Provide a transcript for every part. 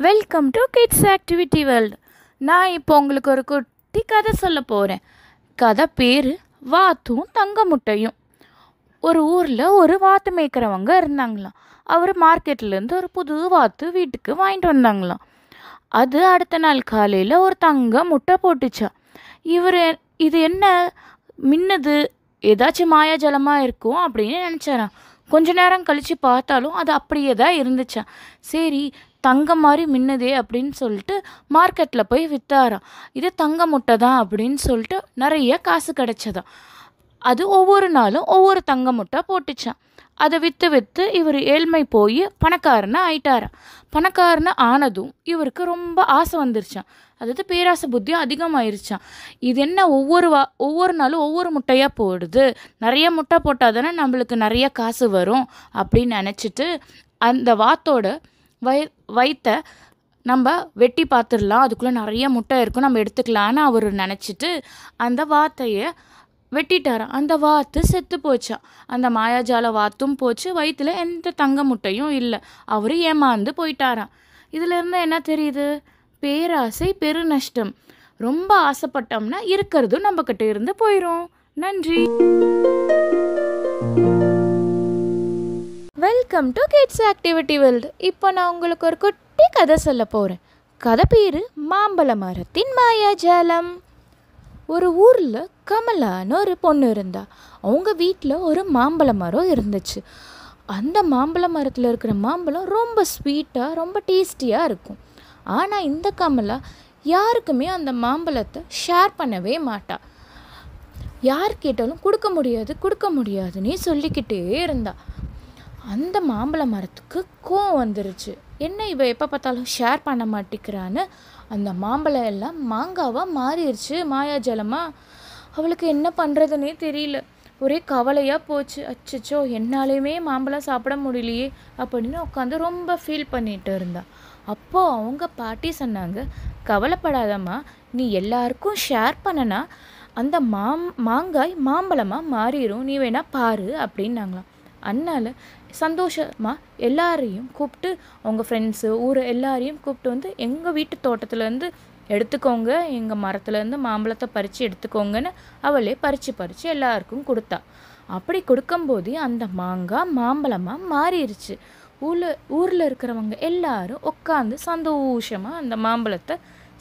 Welcome to kids activity world. நான் இப்போ உங்களுக்கு ஒரு குட்டி கதை சொல்ல போகிறேன். கதை பேர் வாத்தும் தங்க முட்டையும். ஒரு ஊரில் ஒரு வாத்து மேய்க்கிறவங்க இருந்தாங்களாம். அவர் மார்க்கெட்லேருந்து ஒரு புது வாத்து வீட்டுக்கு வாங்கிட்டு வந்தாங்களாம். அது அடுத்த நாள் காலையில் ஒரு தங்க முட்டை போட்டுச்சா. இது என்ன மின்னுது, ஏதாச்சும் மாயாஜலமாக இருக்கும் அப்படின்னு நினச்சாராம். கொஞ்ச நேரம் கழித்து பார்த்தாலும் அது அப்படியே தான் இருந்துச்சான். சரி, தங்கம் மாதிரி மின்னுதே அப்படின்னு சொல்லிட்டு மார்க்கெட்டில் போய் விற்றாராம். இது தங்க முட்டை தான் அப்படின்னு சொல்லிட்டு நிறைய காசு கிடைச்சதான். அது ஒவ்வொரு நாளும் ஒவ்வொரு தங்க முட்டை போட்டுச்சான். அதை விற்று இவர் ஏழ்மை போய் பணக்காரனை ஆயிட்டாராம். பணக்காரனை ஆனதும் இவருக்கு ரொம்ப ஆசை வந்துருச்சான். அதாவது பேராசை புத்தி அதிகமாயிருச்சான். இது என்ன ஒவ்வொரு நாளும் ஒவ்வொரு முட்டையாக போடுது, நிறைய முட்டை போட்டால் தானே நம்மளுக்கு நிறைய காசு வரும் அப்படின்னு நினச்சிட்டு அந்த வாத்தோட வயிற்றை நம்ம வெட்டி பார்த்துடலாம், அதுக்குள்ளே நிறைய முட்டை இருக்கும், நம்ம எடுத்துக்கலான்னு அவர் நினச்சிட்டு அந்த வாத்தையை வெட்டிட்டாராம். அந்த வாத்து செத்து போச்சான். அந்த மாயாஜால வாத்தும் போச்சு, வயிற்றுல எந்த தங்க முட்டையும் இல்லை. அவர் ஏமாந்து போயிட்டாராம். இதிலேருந்து என்ன தெரியுது? பேராசை பெரு நஷ்டம். ரொம்ப ஆசைப்பட்டோம்னா இருக்கிறதும் நம்மக்கிட்ட இருந்து போயிடும். நன்றி. Welcome to kids activity world. இப்போ நான் உங்களுக்கு ஒரு குட்டி கதை சொல்ல போகிறேன். கதை பேர் மாம்பழ மரத்தின் மாயாஜாலம். ஒரு ஊரில் கமலான்னு ஒரு பொண்ணு இருந்தா. அவங்க வீட்டில் ஒரு மாம்பழ மரம் இருந்துச்சு. அந்த மாம்பழ மரத்தில் இருக்கிற மாம்பழம் ரொம்ப ஸ்வீட்டாக ரொம்ப டேஸ்டியாக இருக்கும். ஆனால் இந்த கமலா யாருக்குமே அந்த மாம்பழத்தை ஷேர் பண்ணவே மாட்டா. யார் கேட்டாலும் கொடுக்க முடியாதுன்னே சொல்லிக்கிட்டே இருந்தா. அந்த மாம்பழ மரத்துக்கு கோவம் வந்துருச்சு. என்ன இவ எப்போ பார்த்தாலும் ஷேர் பண்ண மாட்டேங்கிறான்னு அந்த மாம்பழம் எல்லாம் மாங்காவாக மாறிடுச்சு, மாயாஜலமாக. அவளுக்கு என்ன பண்ணுறதுன்னே தெரியல. ஒரே கவலையாக போச்சு. அச்சச்சோ, என்னாலையுமே மாம்பழம் சாப்பிட முடியலையே அப்படின்னு உட்காந்து ரொம்ப ஃபீல் பண்ணிட்டு இருந்தா. அப்போது அவங்க பாட்டி சொன்னாங்க, கவலைப்படாதம்மா, நீ எல்லாருக்கும் ஷேர் பண்ணனா அந்த மாங்காய் மாம்பழமாக மாறிடும், நீ வேணா பாரு அப்படின்னாங்களாம். அதனால் சந்தோஷமாக எல்லாரையும் கூப்பிட்டு, அவங்க ஃப்ரெண்ட்ஸு ஊர் எல்லாரையும் கூப்பிட்டு வந்து எங்கள் வீட்டு தோட்டத்துலேருந்து எடுத்துக்கோங்க, எங்கள் மரத்துலேருந்து மாம்பழத்தை பறித்து எடுத்துக்கோங்கன்னு அவளே பறித்து எல்லாருக்கும் கொடுத்தா. அப்படி கொடுக்கும்போதே அந்த மாங்காய் மாம்பழமாக மாறிடுச்சு. ஊரில் இருக்கிறவங்க எல்லாரும் உட்காந்து சந்தோஷமாக அந்த மாம்பழத்தை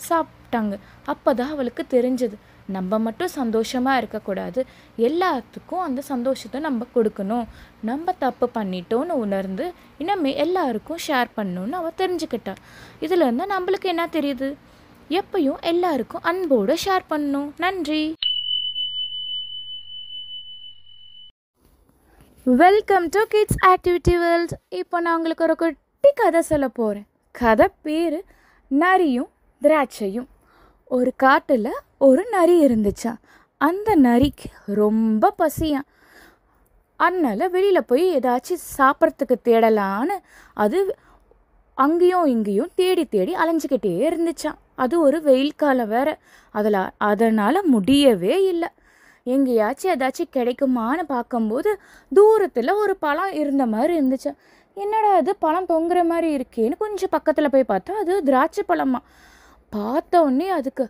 சாப்பிட்டாங்க. அப்போ தான் அவளுக்கு தெரிஞ்சது, நம்ம மட்டும் சந்தோஷமாக இருக்கக்கூடாது, எல்லாத்துக்கும் அந்த சந்தோஷத்தை நம்ம கொடுக்கணும், நம்ம தப்பு பண்ணிட்டோன்னு உணர்ந்து இனிமே எல்லாருக்கும் ஷேர் பண்ணணும்னு அவள் தெரிஞ்சுக்கிட்டா. இதுலேருந்து நம்மளுக்கு என்ன தெரியுது? எப்பயும் எல்லாருக்கும் அன்போடு ஷேர் பண்ணணும். நன்றி. Welcome to kids activity world. இப்போ நான் உங்களுக்கு ஒரு குட்டி கதை சொல்ல போகிறேன். கதை பேர் நரியும் திராட்சையும். ஒரு காட்டில் ஒரு நரி இருந்துச்சான். அந்த நரிக்கு ரொம்ப பசியான். அதனால் வெளியில் போய் ஏதாச்சும் சாப்பிட்றதுக்கு தேடலான்னு அது அங்கேயும் இங்கேயும் தேடி அலைஞ்சிக்கிட்டே இருந்துச்சான். அது ஒரு வெயில் காலம் வேறு. அதனால் முடியவே இல்லை. எங்கேயாச்சும் ஏதாச்சும் கிடைக்குமான்னு பார்க்கும்போது தூரத்தில் ஒரு பழம் இருந்த மாதிரி இருந்துச்சு. என்னடா அது பழம் தொங்குற மாதிரி இருக்கேன்னு கொஞ்சம் பக்கத்தில் போய் பார்த்தா அது திராட்சை பழமா. பார்த்த உடனே அதுக்கு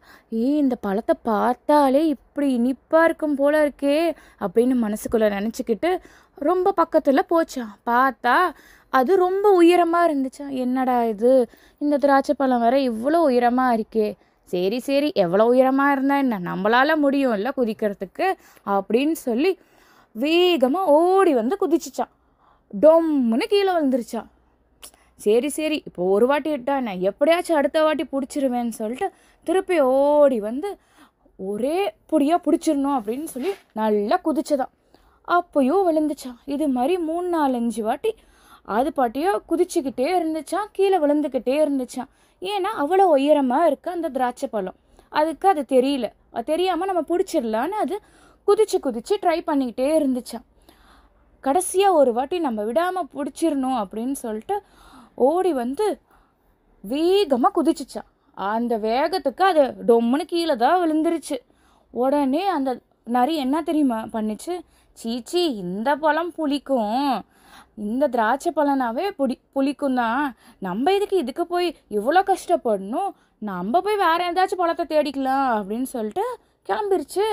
இந்த பழத்தை பார்த்தாலே இப்படி இனிப்பாக இருக்கும் போல இருக்கே அப்படின்னு மனசுக்குள்ளே நினச்சிக்கிட்டு ரொம்ப பக்கத்தில் போச்சான். பார்த்தா அது ரொம்ப உயரமாக இருந்துச்சான். என்னடா இது, இந்த திராட்சை பழம் வேற இவ்வளோ உயரமாக இருக்கே, சரி எவ்வளோ உயரமாக இருந்தால் என்ன, நம்மளால் முடியும்ல குதிக்கிறதுக்கு அப்படின்னு சொல்லி வேகமாக ஓடி வந்து குதிச்சிச்சான். டொம்முன்னு கீழே விழுந்துருச்சான். சரி இப்போ ஒரு வாட்டி விட்டா நான் எப்படியாச்சும் அடுத்த வாட்டி பிடிச்சிருவேன்னு சொல்லிட்டு திருப்பி ஓடி வந்து ஒரே பொடியாக பிடிச்சிடணும் அப்படின்னு சொல்லி நல்லா குதிச்சதான். அப்போயும் விழுந்துச்சான். இது மாதிரி 3-4-5 வாட்டி அது பாட்டியாக குதிச்சுக்கிட்டே இருந்துச்சான், கீழே விழுந்துக்கிட்டே இருந்துச்சான். ஏன்னா அவ்வளோ உயரமாக இருக்குது அந்த திராட்சை பழம். அதுக்கு அது தெரியல. அது தெரியாமல் நம்ம பிடிச்சிடலான்னு அது குதிச்சு ட்ரை பண்ணிக்கிட்டே இருந்துச்சான். கடைசியாக ஒரு வாட்டி நம்ம விடாமல் பிடிச்சிடணும் அப்படின்னு சொல்லிட்டு ஓடி வந்து வேகமாக குதிச்சிச்சான். அந்த வேகத்துக்கு அது டொம்முன்னு கீழே தான் விழுந்துருச்சு. உடனே அந்த நரி என்ன தெரியுமா பண்ணிச்சு, சீச்சி இந்த பழம் புளிக்கும், இந்த திராட்சை பழனாவே புளிக்கும் தான். நம்ம இதுக்கு போய் இவ்வளோ கஷ்டப்படணும், நம்ம போய் வேற ஏதாச்சும் பழத்தை தேடிக்கலாம் அப்படின்னு சொல்லிட்டு கிளம்பிருச்சு.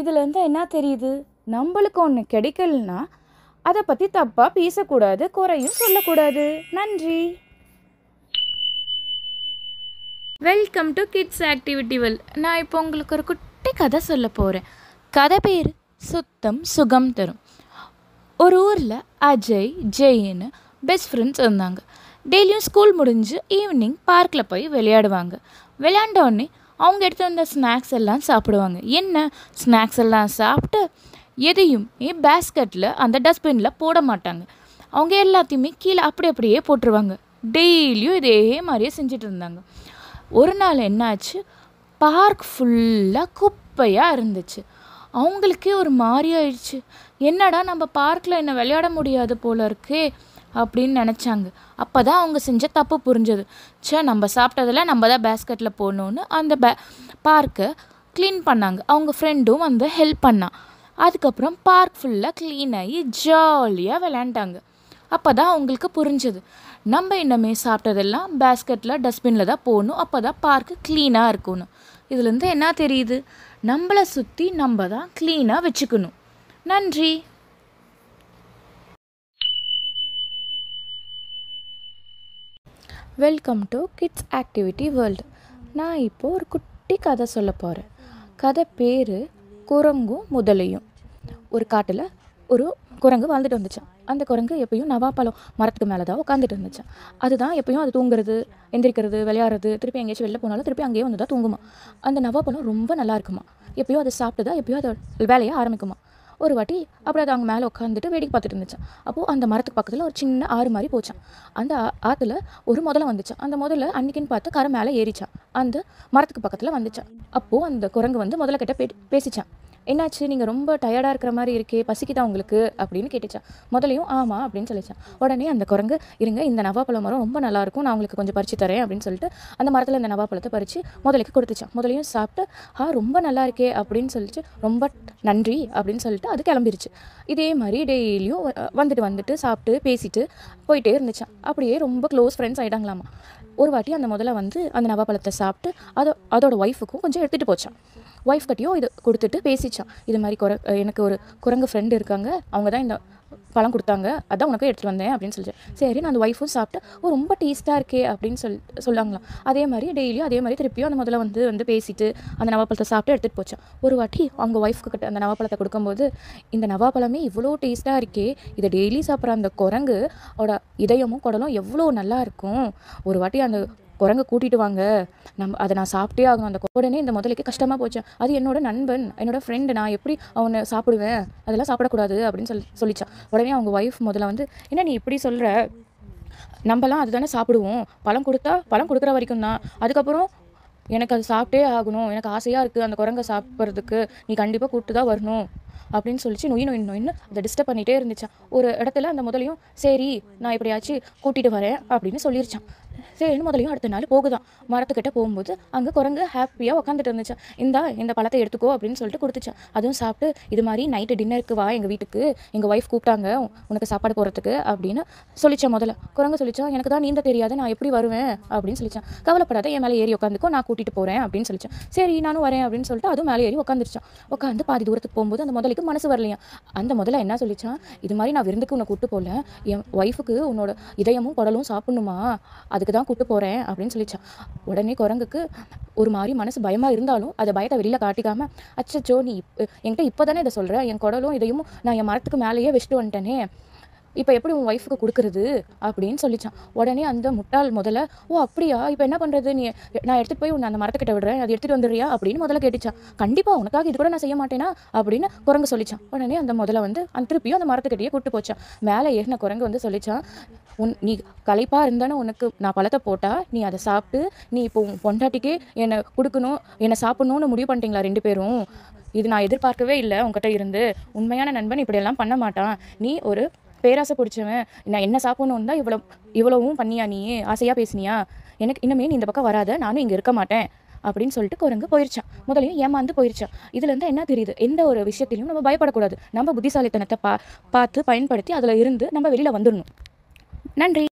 இதுலேருந்து என்ன தெரியுது, நம்மளுக்கு ஒன்று கிடைக்கலனா அதை பற்றி தப்பாக பேசக்கூடாது, குறையும் சொல்லக்கூடாது. நன்றி. Welcome to kids activity world. நான் இப்போ உங்களுக்கு ஒரு குட்டி கதை சொல்ல போகிறேன். கதை பேர் சுத்தம் சுகம் தரும். ஒரு ஊரில் அஜய் ஜெயின்னு பெஸ்ட் ஃப்ரெண்ட்ஸ் இருந்தாங்க. டெய்லியும் ஸ்கூல் முடிஞ்சு ஈவினிங் பார்க்கில் போய் விளையாடுவாங்க. விளையாண்டோடனே அவங்க எடுத்து வந்த ஸ்நாக்ஸ் எல்லாம் சாப்பிடுவாங்க. என்ன ஸ்நாக்ஸ் எல்லாம் சாப்பிட்டு எதையுமே பேஸ்கெட்டில் அந்த டஸ்ட்பினில் போட மாட்டாங்க. அவங்க எல்லாத்தையுமே கீழே அப்படியே போட்டுருவாங்க. டெய்லியும் இதே மாதிரியே செஞ்சுட்டு இருந்தாங்க. ஒரு நாள் என்னாச்சு, பார்க் ஃபுல்லாக குப்பையாக இருந்துச்சு. அவங்களுக்கே ஒரு மாதிரி ஆயிடுச்சு. என்னடா நம்ம பார்க்கில் என்ன விளையாட முடியாது போல இருக்கே அப்படின்னு நினச்சாங்க. அப்போ தான் அவங்க செஞ்ச தப்பு புரிஞ்சது. நம்ம சாப்பிட்டதில் நம்ம தான் பேஸ்கெட்டில் போடணுன்னு அந்த பார்க்கை க்ளீன் பண்ணாங்க. அவங்க ஃப்ரெண்டும் வந்து ஹெல்ப் பண்ணான். அதுக்கப்புறம் பார்க் ஃபுல்லாக க்ளீன் ஆகி ஜாலியாக விளையாண்டாங்க. அப்போ தான் அவங்களுக்கு புரிஞ்சது, நம்ம இன்னமே சாப்பிட்டதெல்லாம் பேஸ்கெட்டில் டஸ்ட்பினில் தான் போடணும், அப்போ தான் பார்க்கு க்ளீனாக இருக்கணும். இதுலேருந்து என்ன தெரியுது, நம்மளை சுற்றி நம்ம தான் க்ளீனாக வச்சுக்கணும். நன்றி. Welcome to kids activity world. நான் இப்போது ஒரு குட்டி கதை சொல்ல போகிறேன். கதை பேர் குரங்கும் முதலையும். ஒரு காட்டில் ஒரு குரங்கு வாழ்ந்துட்டு வந்துச்சான். அந்த குரங்கு எப்பயும் நவாப்பழம் மரத்துக்கு மேலே தான் உட்காந்துட்டு இருந்துச்சான். அதுதான் எப்பயும் அது தூங்குறது, எந்திரிக்கிறது, விளையாடுறது, திருப்பி எங்கேயாச்சும் வெளில போனாலும் திருப்பி அங்கேயே வந்து தான் தூங்குமா. அந்த நவாப்பழம் ரொம்ப நல்லா இருக்குமா. எப்பயும் அதை சாப்பிட்டு தான் எப்பயும் அதை வேலையை ஆரம்பிக்குமா. ஒரு வாட்டி அப்படி அது அவங்க மேலே உட்காந்துட்டு வேடிக்கை பார்த்துட்டு இருந்துச்சான். அப்போது அந்த மரத்துக்கு பக்கத்தில் ஒரு சின்ன ஆறு மாதிரி போச்சான். அந்த ஆற்றுல ஒரு முதலை வந்துச்சான். அந்த முதல்ல அன்னைக்குன்னு பார்த்து கரை மேலே ஏறிச்சான். அந்த மரத்துக்கு பக்கத்தில் வந்துச்சான். அப்போது அந்த குரங்கு வந்து முதல்ல கிட்ட பேசிச்சான். என்னாச்சு, நீங்கள் ரொம்ப டயர்டாக இருக்கிற மாதிரி இருக்கே, பசிக்குதான் உங்களுக்கு அப்படின்னு கேட்டுச்சான். முதலையும் ஆமாம் அப்படின்னு சொல்லிச்சான். உடனே அந்த குரங்கு, இருங்க இந்த நவாப்பழ மரம் ரொம்ப நல்லாயிருக்கும், நான் உங்களுக்கு கொஞ்சம் பறித்து தரேன் அப்படின்னு சொல்லிட்டு அந்த மரத்தில் இந்த நவாப்பழத்தை பறித்து முதலைக்கு கொடுத்துச்சான். முதலையும் சாப்பிட்டு ரொம்ப நல்லா இருக்கே அப்படின்னு சொல்லிச்சு, ரொம்ப நன்றி அப்படின்னு சொல்லிட்டு அது கிளம்பிருச்சு. இதே மாதிரி டெய்லியும் வந்துட்டு சாப்பிட்டு பேசிட்டு போயிட்டே இருந்துச்சான். அப்படியே ரொம்ப க்ளோஸ் ஃப்ரெண்ட்ஸ் ஆகிட்டாங்களாமா. ஒரு வாட்டி அந்த முதல்ல வந்து அந்த நவாப்பழத்தை சாப்பிட்டு அதோட ஒய்ஃபுக்கும் கொஞ்சம் எடுத்துகிட்டு போச்சான். ஒய்ஃப் கட்டியும் இது கொடுத்துட்டு பேசிச்சான். இது மாதிரி எனக்கு ஒரு குரங்கு ஃப்ரெண்டு இருக்காங்க, அவங்க தான் இந்த பழம் கொடுத்தாங்க, அதான் உனக்கு எடுத்துகிட்டு வந்தேன் அப்படின்னு சொல்லிச்சு. சரி, நான் அந்த ஒய்ஃபும் சாப்பிட்டு ரொம்ப டேஸ்ட்டாக இருக்கே அப்படின்னு சொல்லாங்களாம். அதே மாதிரி டெய்லியும் அதே மாதிரி திருப்பியும் அந்த முதல்ல வந்து பேசிட்டு அந்த நவாப்பழத்தை சாப்பிட்டு எடுத்துகிட்டு போச்சான். ஒரு வாட்டி அவங்க ஒய்ஃப்க்கு கிட்ட அந்த நவாப்பழத்தை கொடுக்கும்போது, இந்த நவாப்பழமே இவ்வளோ டேஸ்ட்டாக இருக்கே, இதை டெய்லி சாப்பிட்ற அந்த குரங்கு இதயமும் குடலும் எவ்வளோ நல்லா இருக்கும், ஒரு வாட்டி அந்த குரங்கு கூட்டிகிட்டு வாங்க, அதை நான் சாப்பிட்டே ஆகணும். அந்த உடனே இந்த முதலைக்கு கஷ்டமாக போச்சு. அது என்னோட நண்பன், என்னோட ஃப்ரெண்டு, நான் எப்படி அவனை சாப்பிடுவேன், அதெல்லாம் சாப்பிடக்கூடாது அப்படின்னு சொல்லிச்சான். உடனே அவங்க ஒய்ஃப் முதல்ல வந்து, என்ன நீ இப்படி சொல்கிற, நம்மலாம் அதுதானே சாப்பிடுவோம், பழம் கொடுக்குற வரைக்கும் தான், அதுக்கப்புறம் எனக்கு அது சாப்பிட்டே ஆகணும், எனக்கு ஆசையாக இருக்குது அந்த குரங்கை சாப்பிட்றதுக்கு, நீ கண்டிப்பாக கூப்பிட்டு தான் வரணும் அப்படின்னு சொல்லிச்சு நொயின்னு அதை டிஸ்டர்ப் பண்ணிகிட்டே இருந்துச்சான். ஒரு இடத்துல அந்த முதலையும் சரி நான் எப்படியாச்சும் கூட்டிகிட்டு வரேன் அப்படின்னு சொல்லிருச்சான். சரின்னு முதலையும் அடுத்த நாள் போகுதான். மரத்துக்கிட்ட போகும்போது அங்கே குரங்கு ஹாப்பியாக உட்காந்துட்டு இருந்துச்சான். இந்த பழத்தை எடுத்துக்கோ அப்படின்னு சொல்லிட்டு கொடுத்துச்சான். அதுவும் சாப்பிட்டு, இது மாதிரி நைட்டு டின்னருக்கு வா எங்கள் வீட்டுக்கு, எங்கள் ஒய்ஃப் கூப்பிட்டாங்க உனக்கு சாப்பாடு போகிறதுக்கு அப்படின்னு சொல்லிச்சான். முதல்ல குரங்கு சொல்லிச்சான், எனக்கு தான் நீந்த தெரியாது, நான் எப்படி வருவேன் அப்படின்னு சொல்லிச்சான். கவலைப்படாத, என் மேலே ஏறி உட்காந்துக்கோ, நான் கூட்டிகிட்டு போகிறேன் அப்படின்னு சொல்லிச்சான். சரி நானும் வரேன் அப்படின்னு சொல்லிட்டு அதுவும் மேலே ஏறி உட்காந்துருச்சான். உட்காந்து பாதி தூரத்துக்கு போகும்போது அந்த முதலுக்கு மனசு வரலையா. அந்த முதல்ல என்ன சொல்லிச்சான், இது மாதிரி நான் விருந்துக்கு உன்னை கூப்பிட்டு போகல, என் ஒய்ஃபுக்கு உன்னோட இதயமும் குடலும் சாப்பிடணுமா, அதுக்கு தான் கூப்பிட்டு போகிறேன் அப்படின்னு சொல்லிச்சான். உடனே குரங்குக்கு ஒரு மாதிரி மனசு பயமாக இருந்தாலும் அதை பயத்தை வெளியில் காட்டிக்காம, அச்சச்சோ நீ என்கிட்ட இப்போ தானே இதை சொல்கிற, என் குடலும் இதையும் நான் என் மரத்துக்கு மேலேயே வச்சுட்டு வந்துட்டேனே, இப்போ எப்படி உன் ஒய்ஃபுக்கு கொடுக்குறது அப்படின்னு சொல்லிச்சான். உடனே அந்த முட்டாள் முதல்ல, ஓ அப்படியா, இப்போ என்ன பண்ணுறது, நான் எடுத்துகிட்டு போய் உன்னை அந்த மரத்துக்கிட்ட விடுறேன், அது எடுத்துகிட்டு வந்துடுறியா அப்படின்னு முதல்ல கேட்டுச்சான். கண்டிப்பாக உனக்காக இது கூட நான் செய்ய மாட்டேனா அப்படின்னு குரங்கு சொல்லிச்சான். உடனே அந்த முதல்ல வந்து திருப்பியும் அந்த மரத்துக்கிட்டேயே கூப்பிட்டு போச்சான். மேலே ஏறின குரங்கு வந்து சொல்லிச்சான், நீ களைப்பாக இருந்தானே உனக்கு நான் பழத்தை போட்டால் நீ அதை சாப்பிட்டு நீ இப்போ உன் பொண்டாட்டிக்கே என்னை கொடுக்கணும், என்னை சாப்பிட்ணுன்னு முடிவு பண்ணிட்டீங்களா 2 பேரும், இது நான் எதிர்பார்க்கவே இல்லை உங்ககிட்ட இருந்து, உண்மையான நண்பன் இப்படியெல்லாம் பண்ண மாட்டான், நீ ஒரு பேராசை பிடிச்சவன், நான் என்ன சாப்பிடணுன்னு தான் இவ்வளவும் பண்ணியா, நீ ஆசையாக பேசினியா, எனக்கு இன்னமே நீ இந்த பக்கம் வராத, நானும் இங்கே இருக்க மாட்டேன் அப்படின்னு சொல்லிட்டு குரங்கு போயிருச்சான். முதலையும் ஏமாந்து போயிருச்சான். இதுலேருந்து என்ன தெரியுது, எந்த ஒரு விஷயத்திலையும் நம்ம பயப்படக்கூடாது. நம்ம புத்திசாலித்தனத்தை பார்த்து பயன்படுத்தி அதில் இருந்து நம்ம வெளியில் வந்துடணும். நன்றி.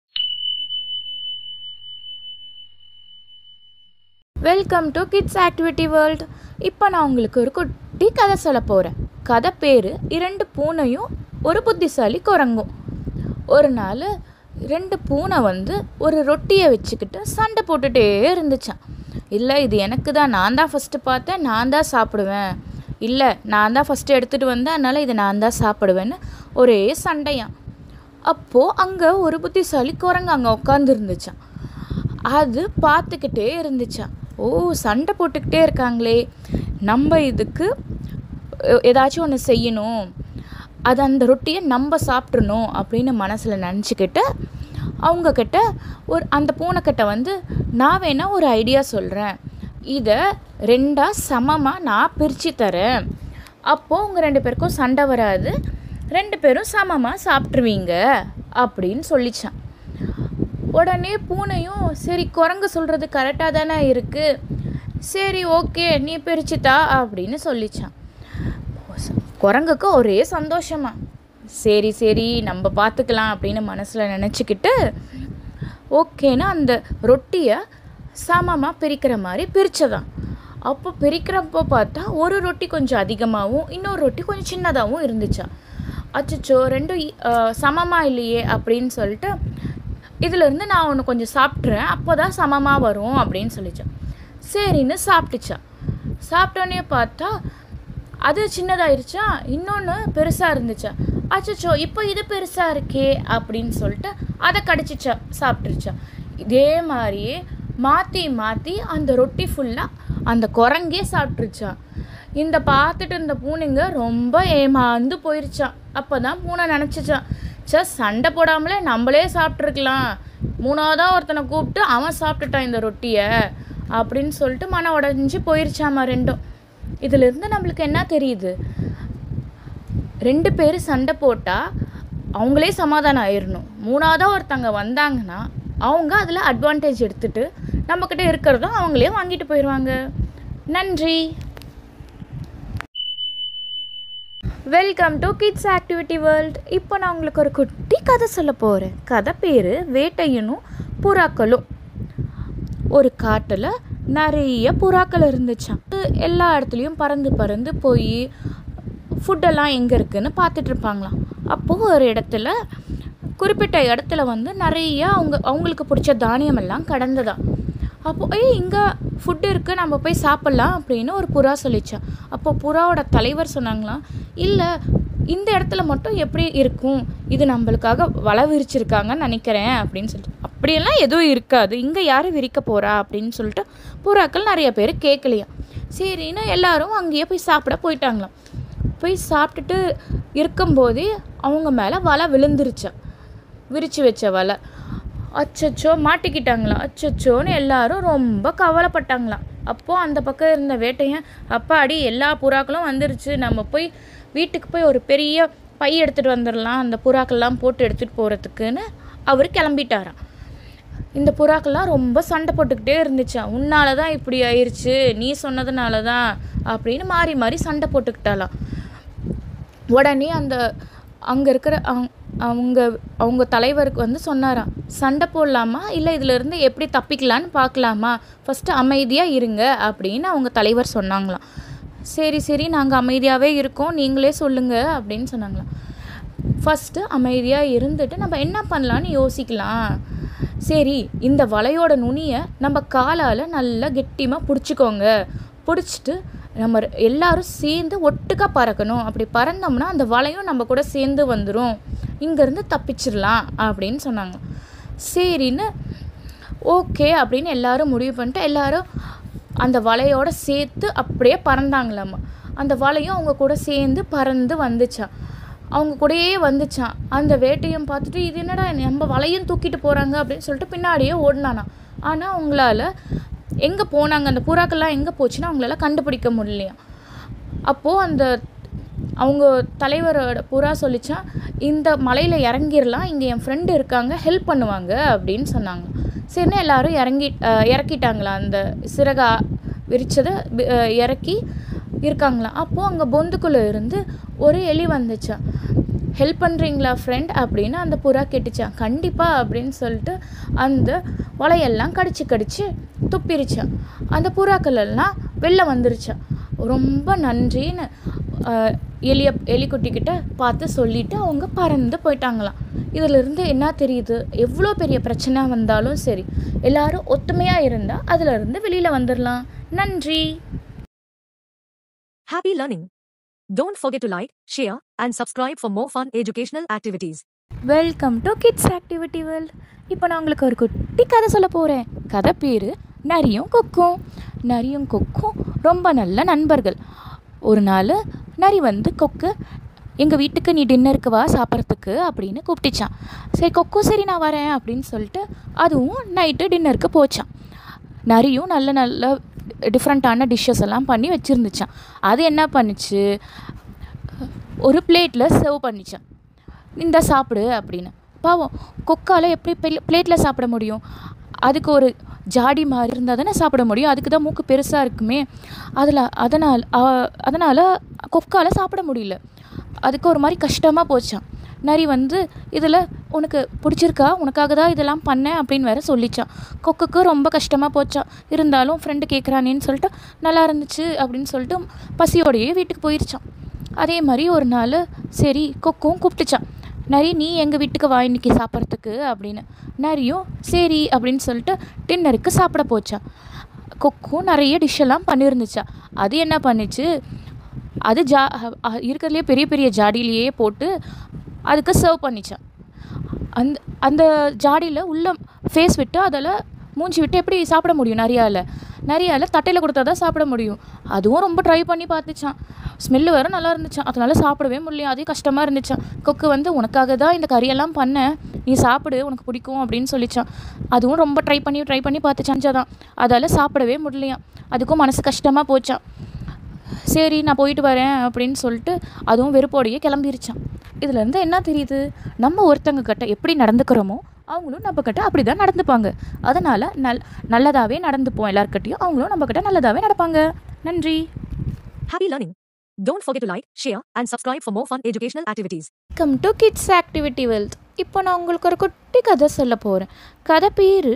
Welcome to kids activity world. இப்போ நான் உங்களுக்கு ஒரு குட்டி கதை சொல்ல போகிறேன். கதை பேர் 2 பூனையும் ஒரு புத்திசாலி குரங்கும். ஒரு நாள் 2 பூனை ஒரு ரொட்டியை வச்சுக்கிட்டு சண்டை போட்டுகிட்டே இருந்துச்சான். இல்லை, இது எனக்கு தான், நான் தான் ஃபஸ்ட்டு பார்த்தேன், நான் தான் சாப்பிடுவேன். இல்லை, நான் தான் ஃபஸ்ட்டு எடுத்துகிட்டு வந்தேன், அதனால் இதை நான் தான் சாப்பிடுவேன்னு ஒரே சண்டையான். அப்போது அங்கே ஒரு புத்திசாலி குரங்கு அங்கே உட்காந்துருந்துச்சான். அது பார்த்துக்கிட்டே இருந்துச்சான். ஓ, சண்டை போட்டுக்கிட்டே இருக்காங்களே, நம்ம இதுக்கு ஏதாச்சும் ஒன்று செய்யணும், அது அந்த ரொட்டியை நம்ம சாப்பிட்றணும் அப்படின்னு மனசில் நினச்சிக்கிட்டு அவங்கக்கிட்ட அந்த பூனைக்கிட்ட நான் வேணால் ஒரு ஐடியா சொல்கிறேன், இதை 2 சமமாக நான் பிரித்து தரேன், அப்போது உங்கள் 2 பேருக்கும் சண்டை வராது, 2 பேரும் சமமாக சாப்பிட்ருவீங்க அப்படின்னு சொல்லிச்சான். உடனே பூனையும் சரி, குரங்கு சொல்கிறது கரெக்டாக தானே இருக்குது, சரி ஓகே நீ பிரிச்சுட்டா அப்படின்னு சொல்லிச்சான். குரங்குக்கு ஒரே சந்தோஷமா, சரி சரி நம்ம பார்த்துக்கலாம் அப்படின்னு மனசில் நினச்சிக்கிட்டு ஓகேன்னு அந்த ரொட்டியை சமமாக பிரிக்கிற மாதிரி பிரித்ததான். அப்போ பிரிக்கிறப்போ பார்த்தா ஒரு ரொட்டி கொஞ்சம் அதிகமாகவும் இன்னொரு ரொட்டி கொஞ்சம் சின்னதாகவும் இருந்துச்சா. அச்சோ, 2 சமமாக இல்லையே அப்படின்னு சொல்லிட்டு, இதிலேருந்து நான் ஒன்று கொஞ்சம் சாப்பிட்றேன், அப்போ தான் சமமாக வரும் அப்படின்னு சொல்லிச்சான். சரின்னு சாப்பிட்டுச்சா. சாப்பிட்டோன்னே பார்த்தா அது சின்னதாயிருச்சா, இன்னொன்று பெருசாக இருந்துச்சா. அச்சோ, இப்போ இது பெருசாக இருக்கே அப்படின்னு சொல்லிட்டு அதை கடிச்சிச்சா, சாப்பிட்டுருச்சா. இதே மாதிரியே மாற்றி மாற்றி அந்த ரொட்டி ஃபுல்லாக அந்த குரங்கே சாப்பிட்ருச்சா. இந்த பார்த்துட்டு இந்த பூனைங்க ரொம்ப ஏமாந்து போயிருச்சான். அப்போ தான் பூனை நினச்சிச்சான், சண்டை போடாமலே நம்மளே சாப்பிட்ருக்கலாம், 3ஆவதாக ஒருத்தனை கூப்பிட்டு அவன் சாப்பிட்டுட்டான் இந்த ரொட்டியை அப்படின்னு சொல்லிட்டு மன உடஞ்சி போயிருச்சாமா 2. இதிலிருந்து நம்மளுக்கு என்ன தெரியுது, 2 பேர் சண்டை போட்டால் அவங்களே சமாதானம் ஆயிடணும். 3ஆவதாக ஒருத்தங்க வந்தாங்கன்னா அவங்க அதில் அட்வான்டேஜ் எடுத்துகிட்டு நம்மக்கிட்ட இருக்கிறதும் அவங்களே வாங்கிட்டு போயிடுவாங்க. நன்றி. Welcome to kids activity world. இப்போ நான் உங்களுக்கு ஒரு குட்டி கதை சொல்ல போகிறேன். கதை பேர் வேட்டையனும் புறாக்களும். ஒரு காட்டில் நிறைய புறாக்கள் இருந்துச்சான். எல்லா இடத்துலையும் பறந்து பறந்து போய் ஃபுட்டெல்லாம் எங்கே இருக்குதுன்னு பார்த்துட்ருப்பாங்களாம். அப்போது ஒரு இடத்துல, குறிப்பிட்ட இடத்துல நிறைய அவங்களுக்கு பிடிச்ச தானியமெல்லாம் கடந்ததான். அப்போது இங்கே ஃபுட்டு இருக்குது, நம்ம போய் சாப்பிட்லாம் அப்படின்னு ஒரு புறா சொல்லிச்சான். அப்போ புறாவோட தலைவர் சொன்னாங்களாம், இல்லை இந்த இடத்துல மட்டும் எப்படி இருக்கும், இது நம்மளுக்காக வலை விரிச்சிருக்காங்கன்னு நினைக்கிறேன் அப்படின்னு சொல்லிட்டு. அப்படியெல்லாம் எதுவும் இருக்காது, இங்கே யார் விரிக்க போகிறா அப்படின்னு சொல்லிட்டு புறாக்கள் நிறைய பேர் கேட்கலையாம். சரின்னு எல்லாரும் அங்கேயே போய் சாப்பிட போயிட்டாங்களாம். போய் சாப்பிட்டுட்டு இருக்கும்போதே அவங்க மேலே வலை விழுந்துருச்சா, விரித்து வச்ச வலை. அச்சச்சோ, மாட்டிக்கிட்டாங்களாம். அச்சச்சோன்னு எல்லாரும் ரொம்ப கவலைப்பட்டாங்களாம். அப்போது அந்த பக்கம் இருந்த வேட்டையன், அப்பாடி எல்லா புறாக்களும் வந்துருச்சு, நம்ம போய் வீட்டுக்கு போய் ஒரு பெரிய பை எடுத்துகிட்டு வந்துடலாம், அந்த புறாக்கள்லாம் போட்டு எடுத்துகிட்டு போகிறதுக்குன்னு அவர் கிளம்பிட்டாராம். இந்த புறாக்கள்லாம் ரொம்ப சண்டை போட்டுக்கிட்டே இருந்துச்சா. உன்னால தான் இப்படி ஆயிடுச்சு, நீ சொன்னதுனால தான் அப்படின்னு மாறி மாறி சண்டை போட்டுக்கிட்டாலாம். உடனே அங்கே இருக்கிற அவங்க தலைவருக்கு சொன்னாராம், சண்டை போடலாமா இல்லை இதிலேருந்து எப்படி தப்பிக்கலான்னு பார்க்கலாமா, ஃபஸ்ட்டு அமைதியாக இருங்க அப்படின்னு அவங்க தலைவர் சொன்னாங்களாம். சரி சரி, நாங்கள் அமைதியாகவே இருக்கோம், நீங்களே சொல்லுங்கள் அப்படின்னு சொன்னாங்களாம். ஃபஸ்ட்டு அமைதியாக இருந்துட்டு நம்ம என்ன பண்ணலான்னு யோசிக்கலாம். சரி, இந்த வலையோட நுனியை நம்ம காலால் நல்லா கெட்டியமாக பிடிச்சிக்கோங்க, பிடிச்சிட்டு நம்ம எல்லாரும் சேர்ந்து ஒட்டுக்கா பறக்கணும், அப்படி பறந்தோம்னா அந்த வலையும் நம்ம கூட சேர்ந்து வந்துடும், இங்கேருந்து தப்பிச்சிடலாம் அப்படின்னு சொன்னாங்க. சரின்னு ஓகே அப்படின்னு எல்லாரும் முடிவு பண்ணிட்டு எல்லாரும் அந்த வலையோடு சேர்த்து அப்படியே பறந்தாங்களாம்மா. அந்த வலையும் அவங்க கூட சேர்ந்து பறந்து வந்துச்சான், அவங்க கூடயே வந்துச்சான். அந்த வேட்டையும் பார்த்துட்டு இது என்னடா நம்ம வலையும் தூக்கிட்டு போகிறாங்க அப்படின்னு சொல்லிட்டு பின்னாடியே ஓடினானா. ஆனால் அவங்களால எங்கே போனாங்க, அந்த புறாக்கள்லாம் எங்கே போச்சுன்னா அவங்களால கண்டுபிடிக்க முடியலையா. அப்போது அவங்க தலைவரோட புறா சொல்லிச்சான், இந்த மலையில் இறங்கிடலாம், இங்கே என் ஃப்ரெண்டு இருக்காங்க, ஹெல்ப் பண்ணுவாங்க அப்படின்னு சொன்னாங்க. சரின்னு எல்லோரும் இறக்கிட்டாங்களா அந்த சிறகா விரிச்சதை இறக்கி இருக்காங்களாம். அப்போது அங்கே பொந்துக்குள்ளே இருந்து ஒரு எலி வந்துச்சான். ஹெல்ப் பண்ணுறீங்களா ஃப்ரெண்ட் அப்படின்னு அந்த புறா கேட்டுச்சான். கண்டிப்பாக அப்படின்னு சொல்லிட்டு அந்த வலையெல்லாம் கடிச்சு துப்பிருச்சான். அந்த புறாக்களெல்லாம் வெளில வந்துருச்சான். ரொம்ப நன்றின்னு எலிக்குட்டிக்கிட்ட பார்த்து சொல்லிவிட்டு அவங்க பறந்து போயிட்டாங்களாம். இதிலிருந்து என்ன தெரியுது, எவ்வளோ பெரிய பிரச்சனை வந்தாலும் சரி எல்லாரும் ஒத்துமையாக இருந்தால் அதிலிருந்து வெளியில் வந்துடலாம். நன்றி. Happy learning. Don't forget to like, share and subscribe for more fun educational activities. Welcome to kids activity world. இப்போ நான் உங்களுக்கு ஒரு குட்டி கதை சொல்ல போகிறேன். கதை பேர் நரியும் கொக்கும். நரியும் கொக்கும் ரொம்ப நல்ல நண்பர்கள். ஒரு நாள் நரி கொக்கு எங்கள் வீட்டுக்கு நீ டின்னருக்கு வா சாப்பிட்றதுக்கு அப்படின்னு கூப்பிட்டுச்சான். சரி கொக்கும் சரி நான் வரேன் அப்படின்னு சொல்லிட்டு அதுவும் நைட்டு டின்னருக்கு போச்சான். நரியும் நல்ல டிஃப்ரெண்ட்டான டிஷ்ஷஸ் எல்லாம் பண்ணி வச்சுருந்துச்சான். அது என்ன பண்ணிச்சு, ஒரு பிளேட்டில் சர்வ் பண்ணிச்சான். இந்த சாப்பிடு அப்படின்னு. பாவம் கொக்கால் எப்படி பிளேட்டில் சாப்பிட முடியும்? அதுக்கு ஒரு ஜாடி மாதிரி இருந்தால் தானே சாப்பிட முடியும். அதுக்கு தான் மூக்கு பெருசாக இருக்குமே. அதனால் கொக்கால் சாப்பிட முடியல. அதுக்கு ஒரு மாதிரி கஷ்டமாக போச்சான். நரி இதில் உனக்கு பிடிச்சிருக்கா, உனக்காக தான் இதெல்லாம் பண்ணேன் அப்படின்னு வேற சொல்லிச்சான். கொக்குக்கு ரொம்ப கஷ்டமாக போச்சான். இருந்தாலும் ஃப்ரெண்டு கேட்குறானேன்னு சொல்லிட்டு நல்லா இருந்துச்சு அப்படின்னு சொல்லிட்டு பசியோடையே வீட்டுக்கு போயிருச்சான். அதே மாதிரி ஒரு நாள் சரி கொக்கும் கூப்பிட்டுச்சான். நரி நீ எங்கள் வீட்டுக்கு வா இன்னைக்கு சாப்பிட்றதுக்கு அப்படின்னு. நரியும் சரி அப்படின்னு சொல்லிட்டு டின்னருக்கு சாப்பிட போச்சான். கொக்கும் நிறைய டிஷ்ஷெல்லாம் பண்ணியிருந்துச்சா. அது என்ன பண்ணிச்சு, அது இருக்கிறதுலே பெரிய பெரிய ஜாடியிலேயே போட்டு அதுக்கு சர்வ் பண்ணிச்சான். அந்த ஜாடியில் உள்ள ஃபேஸ் விட்டு அதில் மூஞ்சி விட்டு எப்படி சாப்பிட முடியும்? நிறையால் தட்டையில் கொடுத்தா தான் சாப்பிட முடியும். அதுவும் ரொம்ப ட்ரை பண்ணி பார்த்துச்சான். ஸ்மெல்லு வேறு நல்லா இருந்துச்சான். அதனால் சாப்பிடவே முடியல. அதே கஷ்டமாக இருந்துச்சான். கொக்கு உனக்காக தான் இந்த கறியெல்லாம் பண்ணேன், நீ சாப்பிடு உனக்கு பிடிக்கும் அப்படின்னு சொல்லிச்சான். அதுவும் ரொம்ப ட்ரை பண்ணி பார்த்துச்சான். அதால் சாப்பிடவே முடியலையாம். அதுக்கும் மனசு கஷ்டமாக போச்சான். சரி நான் போயிட்டு வரேன் அப்படின்னு சொல்லிட்டு அதுவும் வெறுப்போடையே கிளம்பிருச்சான். இதுலேருந்து என்ன தெரியுது, நம்ம ஒருத்தங்க கிட்ட எப்படி நடந்துக்கிறோமோ அவங்களும் நம்ம கிட்ட அப்படி தான் நடந்துப்பாங்க. அதனால் நல்லதாகவே நடந்துப்போம் எல்லாருக்கிட்டையும். அவங்களும் நம்ம கிட்ட நல்லதாகவே நடப்பாங்க. நன்றி. Happy learning. Don't forget to like, share and subscribe for more fun educational activities. Welcome to Kids Activity World. இப்போ நான் உங்களுக்கு ஒரு குட்டி கதை சொல்ல போகிறேன். கதை பேர்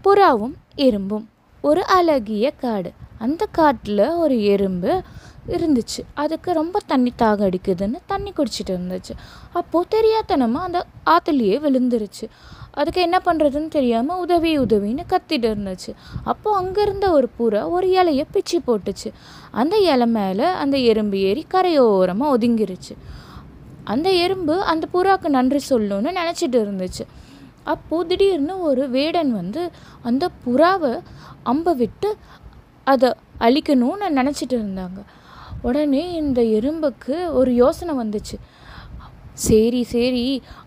புறாவும் எறும்பும். ஒரு அழகிய காடு. அந்த காட்டில் ஒரு எறும்பு இருந்துச்சு. அதுக்கு ரொம்ப தாக அடிக்குதுன்னு தண்ணி குடிச்சிட்டு இருந்துச்சு. அப்போது தெரியாதனமாக அந்த ஆற்றுலையே விழுந்துருச்சு. அதுக்கு என்ன பண்ணுறதுன்னு தெரியாமல் உதவின்னு கத்திட்டு இருந்துச்சு. அப்போது அங்கே இருந்த ஒரு புறா ஒரு இலையை பிச்சு போட்டுச்சு. அந்த இலை மேலே அந்த எறும்பு ஏறி கரையோரமாக ஒதுங்கிருச்சு. அந்த எறும்பு அந்த புறாவுக்கு நன்றி சொல்லணும்னு நினச்சிட்டு இருந்துச்சு. அப்போது திடீர்னு ஒரு வேடன் அந்த புறாவை அம்பை விட்டு அதை அழிக்கணும்னு நினச்சிட்டு இருந்தாங்க. உடனே இந்த எறும்புக்கு ஒரு யோசனை வந்துச்சு. சரி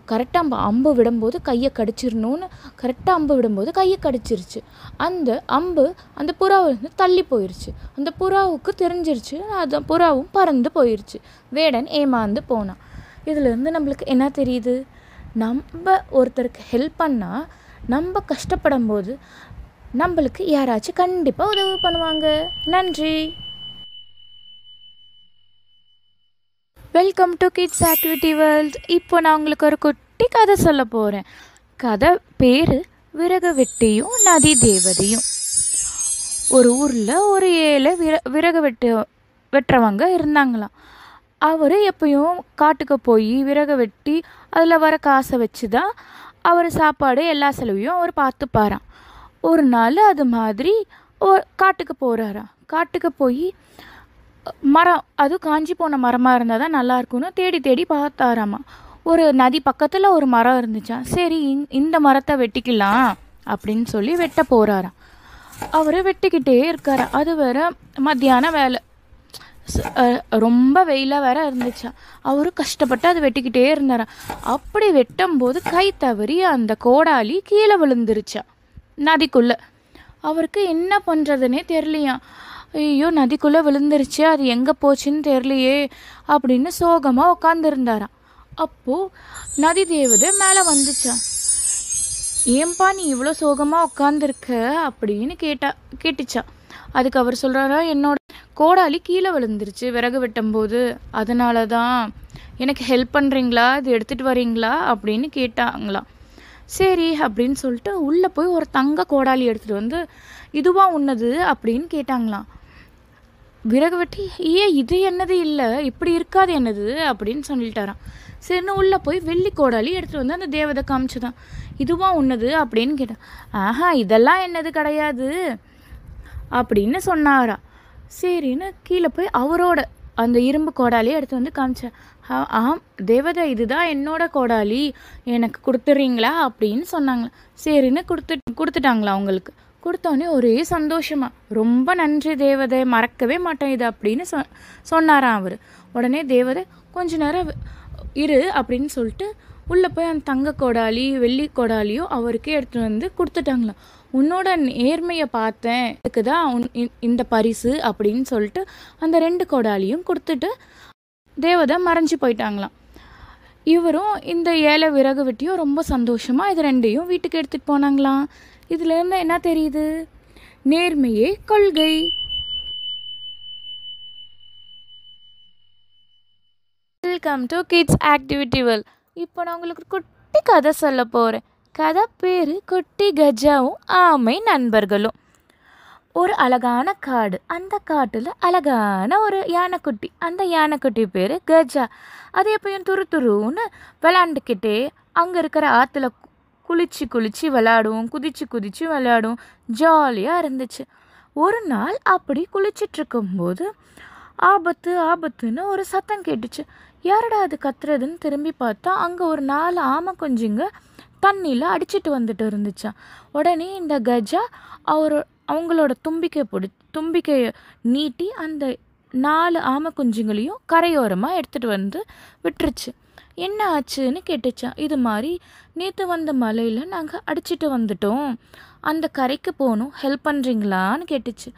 கரெக்டாக அம்பு விடும்போது கையை கடிச்சிடணும்னு கரெக்டாக அம்பு விடும்போது கையை கடிச்சிருச்சு. அந்த அம்பு அந்த புறாவை தள்ளி போயிடுச்சு. அந்த புறாவுக்கு தெரிஞ்சிருச்சு. அந்த புறாவும் பறந்து போயிடுச்சு. வேடன் ஏமாந்து போனான். இதிலேருந்து நம்மளுக்கு என்ன தெரியுது, நம்ம ஒருத்தருக்கு ஹெல்ப் பண்ணால் நம்ம கஷ்டப்படும் போது நம்மளுக்கு யாராச்சும் கண்டிப்பாக உதவி பண்ணுவாங்க. நன்றி. Welcome to kids activity world. இப்போ நான் உங்களுக்கு ஒரு குட்டி கதை சொல்ல போகிறேன். கதை பேர் விறகு வெட்டியும் நதி தேவதையும். ஒரு ஊரில் ஒரு ஏழை விறகு வெட்டுறவங்க இருந்தாங்களாம். அவர் எப்பயும் காட்டுக்கு போய் விறகு வெட்டி அதில் வர காசை வச்சு தான் அவர் சாப்பாடு எல்லா செலவையும் அவர் பார்த்துப்பாராம். ஒரு நாள் அது மாதிரி காட்டுக்கு போகிறாராம். காட்டுக்கு போய் மரம், அது காஞ்சி போன மரமாக இருந்தால் தான் நல்லாயிருக்கும்னு தேடி பார்த்தாராமா. ஒரு நதி பக்கத்தில் ஒரு மரம் இருந்துச்சான். சரி இந்த மரத்தை வெட்டிக்கலாம் அப்படின்னு சொல்லி வெட்ட போகிறாராம். அவர் வெட்டிக்கிட்டே இருக்கார். அது வேற மத்தியான வேலை, ரொம்ப வெயிலாக வேற இருந்துச்சா. அவரும் கஷ்டப்பட்டு அதை வெட்டிக்கிட்டே இருந்தாராம். அப்படி வெட்டும்போது கை தவறி அந்த கோடாலி கீழே விழுந்துருச்சா நதிக்குள்ளே. அவருக்கு என்ன பண்ணுறதுனே தெரியலையாம். ஐயோ நதிக்குள்ளே விழுந்துருச்சு, அது எங்கே போச்சுன்னு தெரியலையே அப்படின்னு சோகமாக உட்காந்துருந்தாராம். அப்போது நதி தேவதை மேலே வந்துச்சான். ஏன்பா நீ இவ்வளோ சோகமாக உட்காந்துருக்க அப்படின்னு கேட்டுச்சா. அதுக்கு அவர் சொல்கிறாரா, என்னோட கோடாலி கீழே விழுந்துருச்சு விறகு வெட்டும்போது, அதனால தான் எனக்கு ஹெல்ப் பண்ணுறீங்களா, இது எடுத்துகிட்டு வரீங்களா அப்படின்னு கேட்டாங்களாம். சரி அப்படின்னு சொல்லிட்டு உள்ளே போய் ஒரு தங்க கோடாலி எடுத்துகிட்டு வந்து, இதுவா உன்னது அப்படின்னு கேட்டாங்களாம். விறகு வெட்டி, இது என்னது இல்லை, இப்படி இருக்காது என்னது அப்படின்னு சொல்லிட்டாராம். சரின்னு உள்ளே போய் வெள்ளி கோடாலி எடுத்துகிட்டு வந்து அந்த தேவதை காமிச்சுதான். இதுவா உன்னது அப்படின்னு கேட்டான். ஆஹா, இதெல்லாம் என்னது கிடையாது அப்படின்னு சொன்னாரா. சரின்னு கீழே போய் அவரோட அந்த இரும்பு கோடாலியை எடுத்து வந்து காமிச்சேன். ஆம் தேவதை, இதுதான் என்னோட கோடாலி, எனக்கு கொடுத்துட்றீங்களா அப்படின்னு சொன்னாங்களா. சரின்னு கொடுத்துட்டாங்களா அவங்களுக்கு. கொடுத்தோடனே ஒரே சந்தோஷமா, ரொம்ப நன்றி தேவதை, மறக்கவே மாட்டேன் இது அப்படின்னு சொன்னாராம் அவர். உடனே தேவதை கொஞ்ச நேரம் இரு அப்படின்னு சொல்லிட்டு உள்ளே போய் அந்த தங்க கோடாலி வெள்ளி கோடாலியும் அவருக்கே எடுத்துகிட்டு வந்து கொடுத்துட்டாங்களாம். உன்னோட நேர்மையை பார்த்தேன், அதுக்கு தான் இந்த பரிசு அப்படின்னு சொல்லிட்டு அந்த 2 கோடாலியும் கொடுத்துட்டு தேவதை மறைஞ்சு போயிட்டாங்களாம். இவரும் இந்த ஏழை விறகு வெட்டியும் ரொம்ப சந்தோஷமாக இது 2ஐயும் வீட்டுக்கு எடுத்துகிட்டு போனாங்களாம். இதுலேருந்து என்ன தெரியுது? நேர்மையே கொள்கை. Welcome to kids activity world. இப்போ நான் உங்களுக்கு குட்டி கதை சொல்ல போகிறேன். கதை பேர் குட்டி கஜாவும் ஆமை நண்பர்களும். ஒரு அழகான காடு, அந்த காட்டில் அழகான ஒரு யானைக்குட்டி, அந்த யானைக்குட்டி பேர் கஜா. அது எப்பயும் துருன்னு விளாண்டுக்கிட்டே அங்கே இருக்கிற ஆற்றுல குளிச்சு விளையாடும், குதிச்சு விளையாடும், ஜாலியாக இருந்துச்சு. ஒரு நாள் அப்படி குளிச்சிட்டு இருக்கும்போது ஆபத்துன்னு ஒரு சத்தம் கேட்டுச்சு. யாரடா அது கத்துறதுன்னு திரும்பி பார்த்தா அங்கே ஒரு 4 ஆமை குஞ்சுங்க தண்ணியில் அடிச்சிட்டு வந்துட்டு இருந்துச்சான். உடனே இந்த கஜா அவங்களோட தும்பிக்கையை நீட்டி அந்த 4 ஆமை குஞ்சுங்களையும் கரையோரமாக எடுத்துகிட்டு வந்து விட்டுருச்சு. என்ன ஆச்சுன்னு கேட்டுச்சான். இது மாதிரி நேற்று வந்த மலையில் நாங்கள் அடிச்சிட்டு வந்துட்டோம், அந்த கரைக்கு போகணும், ஹெல்ப் பண்ணுறீங்களான்னு கேட்டுச்சு.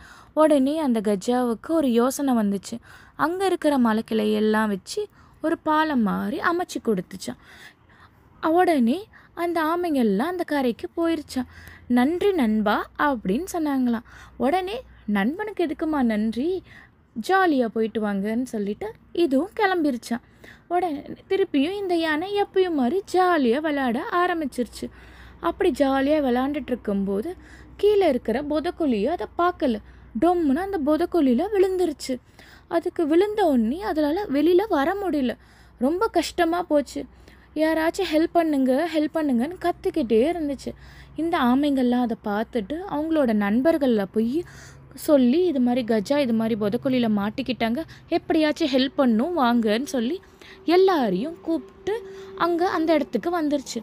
உடனே அந்த கஜாவுக்கு ஒரு யோசனை வந்துச்சு. அங்கே இருக்கிற மலைக்கிளையெல்லாம் வச்சு ஒரு பாலம் மாதிரி அமைச்சு கொடுத்துச்சான். உடனே அந்த ஆமைங்கள்லாம் அந்த கரைக்கு போயிருச்சான். நன்றி நண்பா அப்படின்னு சொன்னாங்களாம். உடனே நண்பனுக்கு எதுக்குமா நன்றி, ஜாலியாக போயிட்டு வாங்கன்னு சொல்லிட்டு இதுவும் கிளம்பிருச்சான். உடனே திருப்பியும் இந்த யானை எப்பயும் மாதிரி ஜாலியாக விளையாட ஆரம்பிச்சிருச்சு. அப்படி ஜாலியாக விளையாண்டுட்டு இருக்கும்போது கீழே இருக்கிற புதக்குழியை அதை பார்க்கல. டொம்முன்னு அந்த புதக்குழியில் விழுந்துருச்சு. அதுக்கு விழுந்த உடனே அதில் வெளியில் வர முடியல. ரொம்ப கஷ்டமாக போச்சு. யாராச்சும் ஹெல்ப் பண்ணுங்கன்னு கத்திக்கிட்டே இருந்துச்சு. இந்த ஆமைங்கள்லாம் அதை பார்த்துட்டு அவங்களோட நண்பர்களில் போய் சொல்லி, இது மாதிரி கஜா இது மாதிரி புதக்குழியில் மாட்டிக்கிட்டாங்க, எப்படியாச்சும் ஹெல்ப் பண்ணும் வாங்கன்னு சொல்லி எல்லாரையும் கூப்பிட்டு அங்கே அந்த இடத்துக்கு வந்துருச்சு.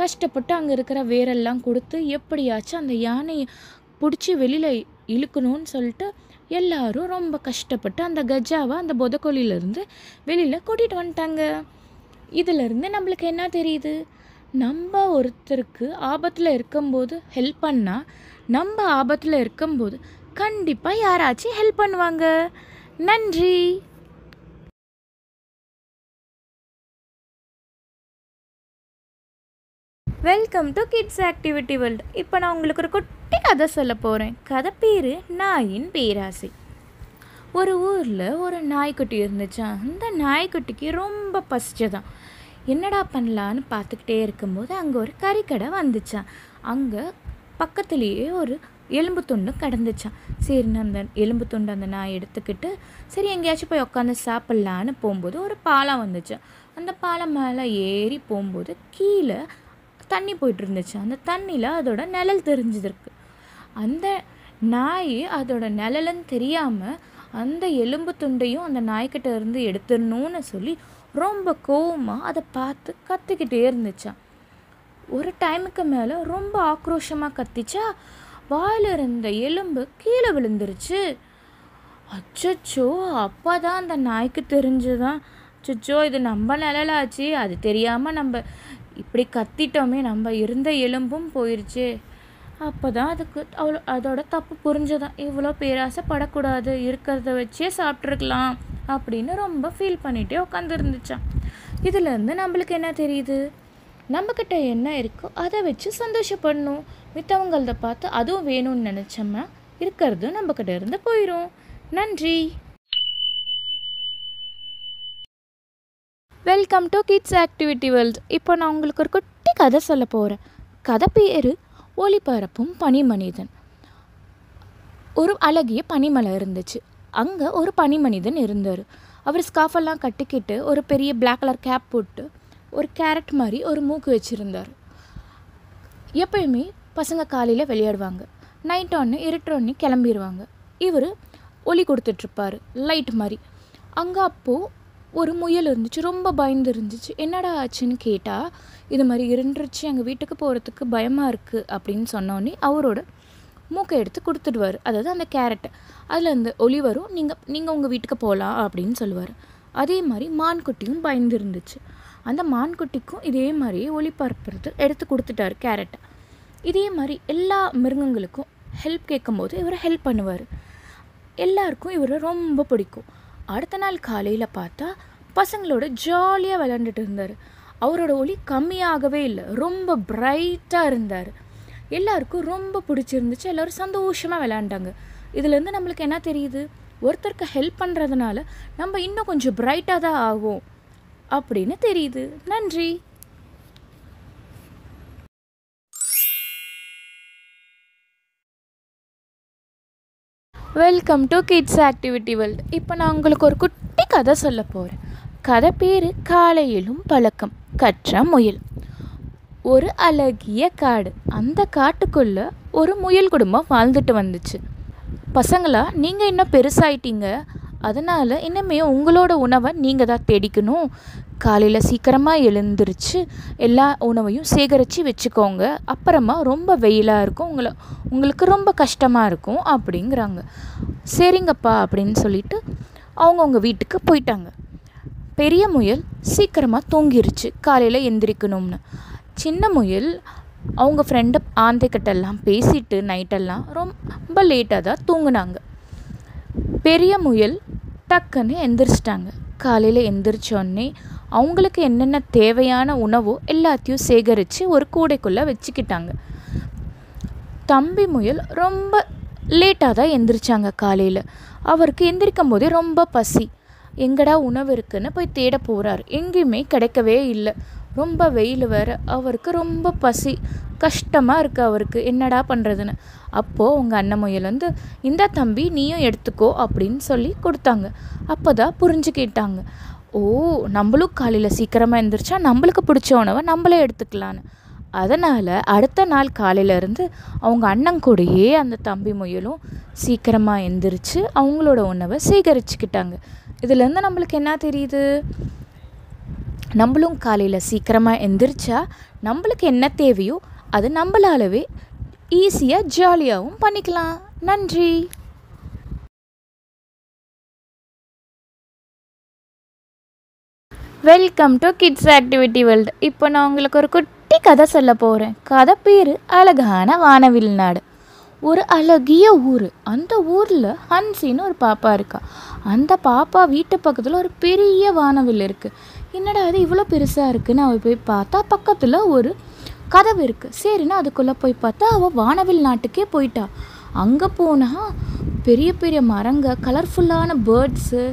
கஷ்டப்பட்டு அங்கே இருக்கிற வேரெல்லாம் கொடுத்து எப்படியாச்சும் அந்த யானையை பிடிச்சி வெளியில் இழுக்கணும்னு சொல்லிட்டு எல்லாரும் ரொம்ப கஷ்டப்பட்டு அந்த கஜாவை அந்த புதக்குழியிலேருந்து வெளியில் கூட்டிகிட்டு வந்துட்டாங்க. இதிலேருந்து நம்மளுக்கு என்ன தெரியுது? நம்ம ஒருத்தருக்கு ஆபத்தில் இருக்கும்போது ஹெல்ப் பண்ணால் நம்ம ஆபத்தில் இருக்கும்போது கண்டிப்பாக யாராச்சும் ஹெல்ப் பண்ணுவாங்க. நன்றி. Welcome to kids activity world. இப்போ நான் உங்களுக்கு ஒரு குட்டி கதை சொல்ல போகிறேன். கதை பேர் நாயின் பேராசை. ஒரு ஊரில் ஒரு நாய்க்குட்டி இருந்துச்சான். அந்த நாய்க்குட்டிக்கு ரொம்ப பசிச்சதான். என்னடா பண்ணலான்னு பார்த்துக்கிட்டே இருக்கும்போது அங்கே ஒரு கறிக்கடை வந்துச்சான். அங்கே பக்கத்துலேயே ஒரு எலும்பு துண்டு கிடந்துச்சான். சரின்னு அந்த எலும்பு துண்டு அந்த நாய் எடுத்துக்கிட்டு சரி எங்கேயாச்சும் போய் உட்காந்து சாப்பிட்லான்னு போகும்போது ஒரு பாலம் வந்துச்சான். அந்த பாலம் மேலே ஏறி போகும்போது கீழே தண்ணி போயிட்டு இருந்துச்சு. அந்த தண்ணியில் அதோட நிழல் தெரிஞ்சிருக்கு. அந்த நாய் அதோட நிழலுன்னு தெரியாமல் அந்த எலும்பு துண்டையும் அந்த நாய்கிட்ட இருந்து எடுத்துடணும்னு சொல்லி ரொம்ப கோவமாக அதை பார்த்து கத்திக்கிட்டே இருந்துச்சான். ஒரு டைமுக்கு மேலே ரொம்ப ஆக்ரோஷமாக கத்திச்சா வாயில் இருந்த எலும்பு கீழே விழுந்துருச்சு. அச்சோ, அப்போ தான் அந்த நாய்க்கு தெரிஞ்சுதான், அச்சோ இது நம்ம நிழலாச்சு, அது தெரியாமல் நம்ம இப்படி கத்திட்டோமே, நம்ம இருந்த எலும்பும் போயிடுச்சு. அப்போ தான் அதுக்கு அதோட தப்பு புரிஞ்சதான், இவ்வளோ பேராசைப்படக்கூடாது, இருக்கிறத வச்சே சாப்பிட்ருக்கலாம் அப்படின்னு ரொம்ப ஃபீல் பண்ணிகிட்டே உட்காந்துருந்துச்சான். இதுலேருந்து நம்மளுக்கு என்ன தெரியுது? நம்மக்கிட்ட என்ன இருக்கோ அதை வச்சு சந்தோஷப்படணும். மித்தவங்களத பார்த்து அதுவும் வேணும்னு நினச்சோம்னா இருக்கிறது நம்மக்கிட்ட இருந்து போயிடும். நன்றி. Welcome to kids activity world. இப்போ நான் உங்களுக்கு ஒரு குட்டி கதை சொல்ல போகிறேன். கதை பேர் ஒளிபரப்பும் பனிமனிதன். ஒரு அழகிய பனிமலை இருந்துச்சு. அங்கே ஒரு பனிமனிதன் இருந்தார். அவர் ஸ்காஃபெல்லாம் கட்டிக்கிட்டு ஒரு பெரிய பிளாக் கலர் கேப் போட்டு ஒரு கேரட் மாதிரி ஒரு மூக்கு வச்சுருந்தார். எப்பயுமே பசங்க காலையில் விளையாடுவாங்க, நைட் ஒன்று இருட்டொன்னு கிளம்பிடுவாங்க. இவர் ஒளி கொடுத்துட்ருப்பார் லைட் மாதிரி. அங்கே அப்போது ஒரு முயல் இருந்துச்சு. ரொம்ப பயந்து இருந்துச்சு. என்னடா ஆச்சுன்னு கேட்டால், இது மாதிரி இருந்துருச்சு, எங்கள் வீட்டுக்கு போகிறதுக்கு பயமாக இருக்குது அப்படின்னு சொன்னோன்னே அவரோட மூக்கை எடுத்து கொடுத்துடுவார். அதாவது அந்த கேரட்டை, அதில் அந்த ஒளி வரும், நீங்கள் உங்கள் வீட்டுக்கு போகலாம் அப்படின்னு சொல்லுவார். அதே மாதிரி மான்குட்டியும் பயந்து இருந்துச்சு. அந்த மான்குட்டிக்கும் இதே மாதிரியே ஒளி பரப்புறது எடுத்து கொடுத்துட்டார் கேரட்டை. இதே மாதிரி எல்லா மிருகங்களுக்கும் ஹெல்ப் கேட்கும்போது இவர் ஹெல்ப் பண்ணுவார். எல்லாருக்கும் இவரை ரொம்ப பிடிக்கும். அடுத்த நாள் காலையில் பார்த்தா பசங்களோட ஜாலியாக விளையாண்டுட்டு இருந்தார். அவரோட ஒளி கம்மியாகவே இல்லை, ரொம்ப பிரைட்டாக இருந்தார். எல்லாருக்கும் ரொம்ப பிடிச்சிருந்துச்சு. எல்லோரும் சந்தோஷமாக விளையாண்டாங்க. இதுலேருந்து நம்மளுக்கு என்ன தெரியுது? ஒருத்தருக்கு ஹெல்ப் பண்ணுறதுனால நம்ம இன்னும் கொஞ்சம் பிரைட்டாக தான் ஆகும் அப்படின்னு தெரியுது. நன்றி. Welcome to kids activity world. இப்போ நான் உங்களுக்கு ஒரு குட்டி கதை சொல்ல போகிறேன். கதை பேர் காலையிலும் பழக்கம் கற்ற முயல். ஒரு அழகிய காடு. அந்த காட்டுக்குள்ளே ஒரு முயல் குடும்பம் வாழ்ந்துட்டு வந்துச்சு. பசங்களா, நீங்கள் இன்னும் பெருசாயிட்டீங்க, அதனால் இனிமே உங்களோட உணவை நீங்கள் தான் தேடிக்கணும். காலையில் சீக்கிரமாக எழுந்திரிச்சு எல்லா உணவையும் சேகரித்து வச்சுக்கோங்க. அப்புறமா ரொம்ப வெயிலாக இருக்கும், உங்களுக்கு ரொம்ப கஷ்டமாக இருக்கும் அப்படிங்கிறாங்க. சரிங்கப்பா அப்படின்னு சொல்லிட்டு அவங்கவுங்க வீட்டுக்கு போயிட்டாங்க. பெரிய முயல் சீக்கிரமாக தூங்கிருச்சு காலையில் எந்திரிக்கணும்னு. சின்ன முயல் அவங்க ஃப்ரெண்டு ஆந்தைக்கிட்டெல்லாம் பேசிட்டு நைட்டெல்லாம் ரொம்ப லேட்டாக தான் தூங்குனாங்க. பெரிய முயல் டக்குன்னு எந்திரிச்சிட்டாங்க. காலையில் எந்திரிச்சோடனே அவங்களுக்கு என்னென்ன தேவையான உணவோ எல்லாத்தையும் சேகரித்து ஒரு கூடைக்குள்ளே வச்சுக்கிட்டாங்க. தம்பி முயல் ரொம்ப லேட்டாக தான் எந்திரிச்சாங்க காலையில். அவருக்கு எந்திரிக்கும் போதே ரொம்ப பசி. எங்கடா உணவு இருக்குன்னு போய் தேட போகிறார். எங்கேயுமே கிடைக்கவே இல்லை. ரொம்ப வெயில் வேறு. அவருக்கு ரொம்ப பசி, கஷ்டமாக இருக்குது அவருக்கு, என்னடா பண்ணுறதுன்னு. அப்போது உங்கள் அண்ணன் முயல் வந்து, இந்த தம்பி நீயும் எடுத்துக்கோ அப்படின்னு சொல்லி கொடுத்தாங்க. அப்போ தான் புரிஞ்சுக்கிட்டாங்க, ஓ நம்மளும் காலையில் சீக்கிரமாக எழுந்திரிச்சா நம்மளுக்கு பிடிச்ச உணவை நம்மளே எடுத்துக்கலான்னு. அதனால் அடுத்த நாள் காலையிலேருந்து அவங்க அண்ணன் கூடயே அந்த தம்பி முயலும் சீக்கிரமாக எழுந்திரிச்சு அவங்களோட உணவை சேகரிச்சுக்கிட்டாங்க. இதுலேருந்து நம்மளுக்கு என்ன தெரியுது? நம்மளும் காலையில் சீக்கிரமாக எந்திரிச்சா நம்மளுக்கு என்ன தேவையோ அது நம்மளாலவே ஈஸியாக ஜாலியாகவும் பண்ணிக்கலாம். நன்றி. Welcome to kids activity world. இப்போ நான் உங்களுக்கு ஒரு குட்டி கதை சொல்ல போகிறேன். கதை பேர் அழகான வானவில் நாடு. ஒரு அழகிய ஊர். அந்த ஊரில் ஹன்சின்னு ஒரு பாப்பா இருக்கா. அந்த பாப்பா வீட்டு பக்கத்தில் ஒரு பெரிய வானவில் இருக்குது. என்னடா அது இவ்வளோ பெருசாக இருக்குன்னு அவள் போய் பார்த்தா பக்கத்தில் ஒரு கதவு இருக்குது. சரின்னா அதுக்குள்ளே போய் பார்த்தா அவள் வானவில் நாட்டுக்கே போயிட்டா. அங்கே போனால் பெரிய பெரிய மரங்க, கலர்ஃபுல்லான பேர்ட்ஸு,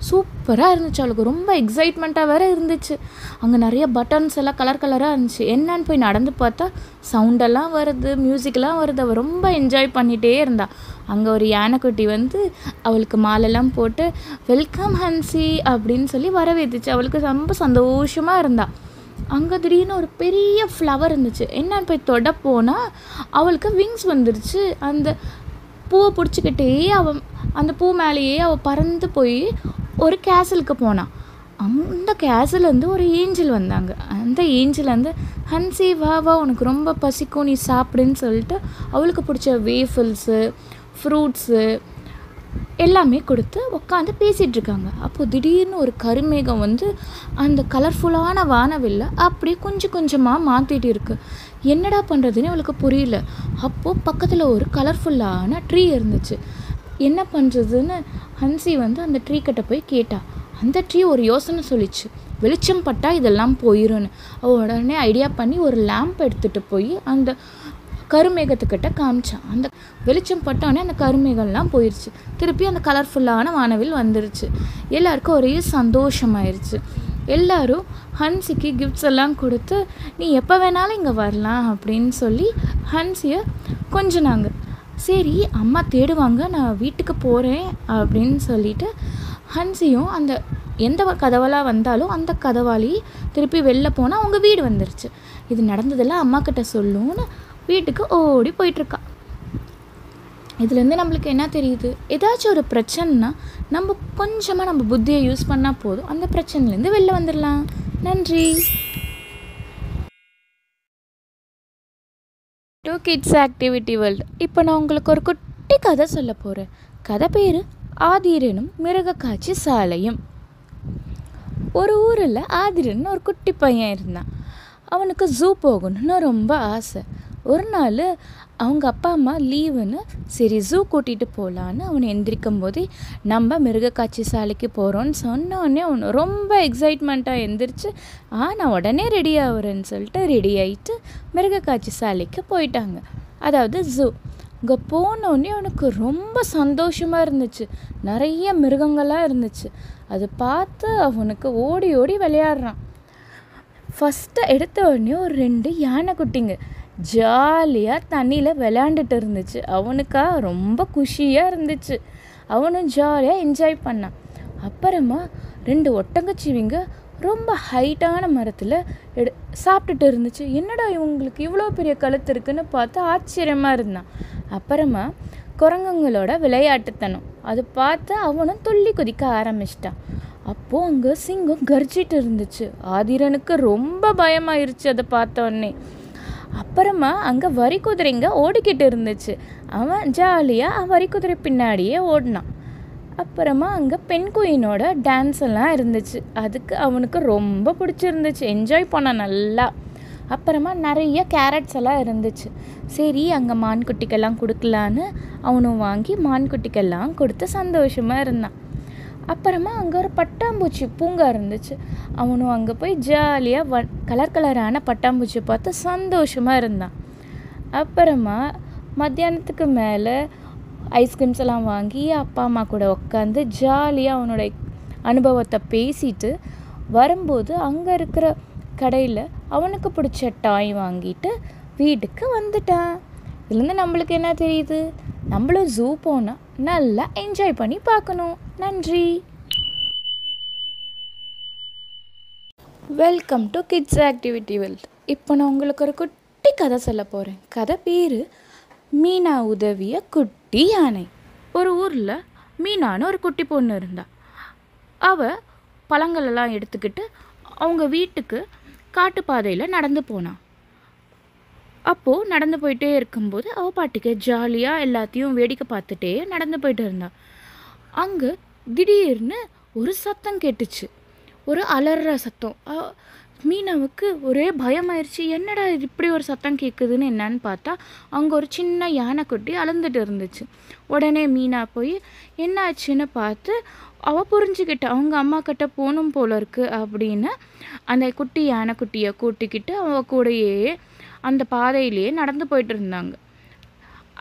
சூப்பராக இருந்துச்சு. அவளுக்கு ரொம்ப எக்ஸைட்மெண்ட்டாக வேறு இருந்துச்சு. அங்கே நிறைய பட்டன்ஸ் எல்லாம் கலர் கலராக இருந்துச்சு. என்னன்னு போய் நடந்து பார்த்தா சவுண்டெல்லாம் வருது, மியூசிக்லாம் வருது. அவள் ரொம்ப என்ஜாய் பண்ணிகிட்டே இருந்தாள். அங்கே ஒரு யானைக்குட்டி வந்து அவளுக்கு மாலெல்லாம் போட்டு வெல்கம் ஹன்சி அப்படின்னு சொல்லி வரவேற்றுச்சு. அவளுக்கு ரொம்ப சந்தோஷமாக இருந்தாள். அங்கே திடீர்னு ஒரு பெரிய ஃப்ளவர் இருந்துச்சு. என்னன்னு போய் தொட போனால் அவளுக்கு விங்ஸ் வந்துருச்சு. அந்த பூவை பிடிச்சிக்கிட்டே அந்த பூ மேலேயே அவள் பறந்து போய் ஒரு கேசலுக்கு போனான். அந்த கேசல்லேருந்து ஒரு ஏஞ்சல் வந்தாங்க. அந்த ஏஞ்சல் வந்து ஹன்சி வா வா உனக்கு ரொம்ப பசிக்கும், நீ சாப்பிடுன்னு சொல்லிட்டு அவளுக்கு பிடிச்ச வேஃபிள்ஸு, ஃப்ரூட்ஸு எல்லாமே கொடுத்து உட்காந்து பேசிகிட்ருக்காங்க. அப்போது திடீர்னு ஒரு கருமேகம் வந்து அந்த கலர்ஃபுல்லான வானவில்லை அப்படியே கொஞ்சம் கொஞ்சமாக மாற்றிட்டு இருக்கு. என்னடா பண்ணுறதுன்னு அவளுக்கு புரியல. அப்போது பக்கத்தில் ஒரு கலர்ஃபுல்லான ட்ரீ இருந்துச்சு. என்ன பண்ணுறதுன்னு ஹன்சி வந்து அந்த ட்ரீ கிட்ட போய் கேட்டா. அந்த ட்ரீ ஒரு யோசனை சொல்லிச்சு. வெளிச்சம் பட்டால் இதெல்லாம் போயிடும்னு. அவள் உடனே ஐடியா பண்ணி ஒரு லேம்ப் எடுத்துகிட்டு போய் அந்த கருமேகத்துக்கிட்ட காமிச்சான். அந்த வெளிச்சம் பட்டோடனே அந்த கருமேகம்லாம் போயிடுச்சு. திருப்பி அந்த கலர்ஃபுல்லான வானவில் வந்துருச்சு. எல்லாருக்கும் ஒரே சந்தோஷமாயிருச்சு. எல்லோரும் ஹன்சிக்கு கிஃப்ட்ஸ் எல்லாம் கொடுத்து நீ எப்போ வேணாலும் இங்கே வரலாம் அப்படின்னு சொல்லி ஹன்சியை கொஞ்சினாங்க. சரி அம்மா தேடுவாங்க, நான் வீட்டுக்கு போகிறேன் அப்படின்னு சொல்லிட்டு ஹன்சியும் அந்த எந்த கதவெல்லாம் வந்தாலும் அந்த கதவாளி திருப்பி வெளில போனால் அவங்க வீடு வந்துருச்சு. இது நடந்ததெல்லாம் அம்மா கிட்ட சொல்லுன்னு வீட்டுக்கு ஓடி போயிட்டுருக்கா. இதுலேருந்து நம்மளுக்கு என்ன தெரியுது, ஏதாச்சும் ஒரு பிரச்சனைனா நம்ம கொஞ்சமாக நம்ம புத்தியை யூஸ் பண்ணால் போதும், அந்த பிரச்சனைலேருந்து வெளில வந்துடலாம். நன்றி. To kids activity world. இப்போ நான் உங்களுக்கு ஒரு குட்டி கதை சொல்ல போகிறேன். கதை பேர் ஆதிரனும் மிருகக்காட்சி சாலையும். ஒரு ஊரில் ஆதிரன் ஒரு குட்டி பையன் இருந்தான். அவனுக்கு ஜூ போகணும்னு ரொம்ப ஆசை. ஒரு நாள் அவங்க அப்பா அம்மா லீவுன்னு சரி ஜூ கூட்டிகிட்டு போகலான்னு அவனை எந்திரிக்கும் போதே நம்ம மிருகக்காட்சி சாலைக்கு போகிறோன்னு சொன்னோடனே அவனு ரொம்ப எக்ஸைட்மெண்ட்டாக எந்திரிச்சு நான் உடனே ரெடி ஆகுறேன்னு சொல்லிட்டு ரெடி ஆகிட்டு மிருகக்காட்சி சாலைக்கு போயிட்டாங்க, அதாவது ஜூ. இங்கே போனோடனே அவனுக்கு ரொம்ப சந்தோஷமாக இருந்துச்சு. நிறைய மிருகங்களாக இருந்துச்சு. அதை பார்த்து அவனுக்கு ஓடி ஓடி விளையாடுறான். ஃபஸ்ட்டு எடுத்த உடனே ஒரு 2 யானை குட்டிங்க ஜாலியாக தண்ணியில் விளையாண்டுட்டு இருந்துச்சு. அவனுக்கா ரொம்ப குஷியாக இருந்துச்சு. அவனும் ஜாலியாக என்ஜாய் பண்ணான். அப்புறமா 2 ஒட்டகச்சிவிங்க ரொம்ப ஹைட்டான மரத்தில் சாப்பிட்டுட்டு இருந்துச்சு. என்னடா இவங்களுக்கு இவ்வளோ பெரிய கழுத்து இருக்குன்னு பார்த்து ஆச்சரியமாக இருந்தான். அப்புறமா குரங்குங்களோட விளையாட்டுத்தனம் அதை பார்த்து அவனும் துள்ளி குதிக்க ஆரம்பிச்சிட்டான். அப்போது அங்கே சிங்கம் கர்ஜிட்டு இருந்துச்சு. ஆதிரனுக்கு ரொம்ப பயமாயிருச்சு அதை பார்த்தோன்னே. அப்புறமா அங்கே வரி குதிரைங்க ஓடிக்கிட்டு இருந்துச்சு. அவன் ஜாலியாக வரி குதிரை பின்னாடியே ஓடினான். அப்புறமா அங்கே பெண் குயினோட டான்ஸ் எல்லாம் இருந்துச்சு. அதுக்கு அவனுக்கு ரொம்ப பிடிச்சிருந்துச்சு, என்ஜாய் பண்ணான் நல்லா. அப்புறமா நிறைய கேரட்ஸ் எல்லாம் இருந்துச்சு. சரி அங்கே மான்குட்டிக்கெல்லாம் கொடுக்கலான்னு அவனும் வாங்கி மான்குட்டிக்கெல்லாம் கொடுத்து சந்தோஷமாக இருந்தான். அப்புறமா அங்கே ஒரு பட்டாம்பூச்சி பூங்கா இருந்துச்சு. அவனும் அங்கே போய் ஜாலியாக கலர் கலரான பட்டாம்பூச்சியை பார்த்து சந்தோஷமாக இருந்தான். அப்புறமா மத்தியானத்துக்கு மேலே ஐஸ்கிரீம்ஸ் எல்லாம் வாங்கி அப்பா அம்மா கூட உட்காந்து ஜாலியாக அவனோட அனுபவத்தை பேசிட்டு வரும்போது அங்கே இருக்கிற கடையில் அவனுக்கு பிடிச்ச டாய் வாங்கிட்டு வீட்டுக்கு வந்துட்டான். இதுலேருந்து நம்மளுக்கு என்ன தெரியுது, நம்மளும் ஜூ போனால் நல்லா என்ஜாய் பண்ணி பார்க்கணும். நன்றி. Welcome to kids activity world. இப்போ நான் உங்களுக்கு ஒரு குட்டி கதை சொல்ல போகிறேன். கதை பேர் மீனா உதவிய குட்டி யானை. ஒரு ஊரில் மீனான்னு ஒரு குட்டி பொண்ணு இருந்தா. அவள் பழங்களெல்லாம் எடுத்துக்கிட்டு அவங்க வீட்டுக்கு காட்டுப்பாதையில் நடந்து போனான். அப்போது நடந்து போயிட்டே இருக்கும்போது அவள் பாட்டுக்கு ஜாலியாக எல்லாத்தையும் வேடிக்கை பார்த்துட்டே நடந்து போயிட்டு இருந்தாள். அங்கே திடீர்னு ஒரு சத்தம் கேட்டுச்சு, ஒரு அலற சத்தம். மீனாவுக்கு ஒரே பயமாயிருச்சு. என்னடா இது இப்படி ஒரு சத்தம் கேட்குதுன்னு என்னன்னு பார்த்தா அங்கே ஒரு சின்ன யானைக்குட்டி அழுந்துட்டு இருந்துச்சு. உடனே மீனா போய் என்ன ஆச்சுன்னு பார்த்து அவள் புரிஞ்சுக்கிட்ட அவங்க அம்மா கிட்ட போகணும் போல இருக்கு அப்படின்னு அந்த குட்டி யானைக்குட்டியை கூட்டிக்கிட்டு அவள் கூடயே அந்த பாதையிலேயே நடந்து போயிட்டு இருந்தாங்க.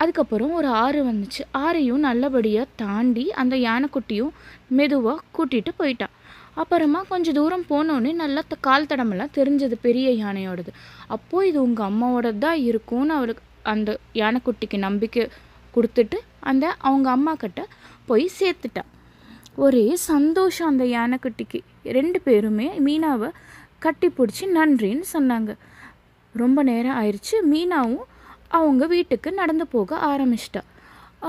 அதுக்கப்புறம் ஒரு ஆறு வந்துச்சு. ஆறையும் நல்லபடியாக தாண்டி அந்த யானைக்குட்டியும் மெதுவாக கூட்டிகிட்டு போயிட்டான். அப்புறமா கொஞ்சம் தூரம் போனோடனே நல்லா கால் தடமெல்லாம் தெரிஞ்சது பெரிய யானையோடது. அப்போது இது உங்கள் அம்மாவோடது தான் இருக்கும்னு அவருக்கு அந்த யானைக்குட்டிக்கு நம்பிக்கை கொடுத்துட்டு அவங்க அம்மா கிட்ட போய் சேர்த்துட்டான். ஒரே சந்தோஷம் அந்த யானைக்குட்டிக்கு. 2 பேருமே மீனாவை கட்டி பிடிச்சி நன்றின்னு சொன்னாங்க. ரொம்ப நேரம் ஆயிடுச்சு. மீனாவும் அவங்க வீட்டுக்கு நடந்து போக ஆரம்பிச்சிட்டா.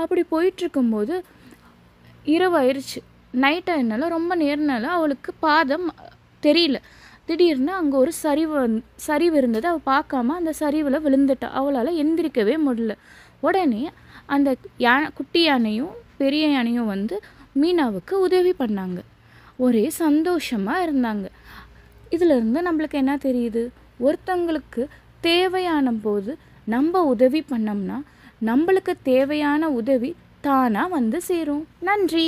அப்படி போயிட்டுருக்கும்போது இரவாயிருச்சு. நைட் ஆயினால ரொம்ப நேரம்னால அவளுக்கு பாதம் தெரியல. திடீர்னு அங்கே ஒரு சரிவு இருந்தது. அவள் பார்க்காம அந்த சரிவில் விழுந்துட்டா. அவளால் எந்திரிக்கவே முடியல. உடனே அந்த குட்டி யானையும் பெரிய யானையும் வந்து மீனாவுக்கு உதவி பண்ணாங்க. ஒரே சந்தோஷமாக இருந்தாங்க. இதிலிருந்து நம்மளுக்கு என்ன தெரியுது, ஒருத்தங்களுக்கு தேவையான போது நம்ம உதவி பண்ணோம்னா நம்மளுக்கு தேவையான உதவி தானாக வந்து சேரும். நன்றி.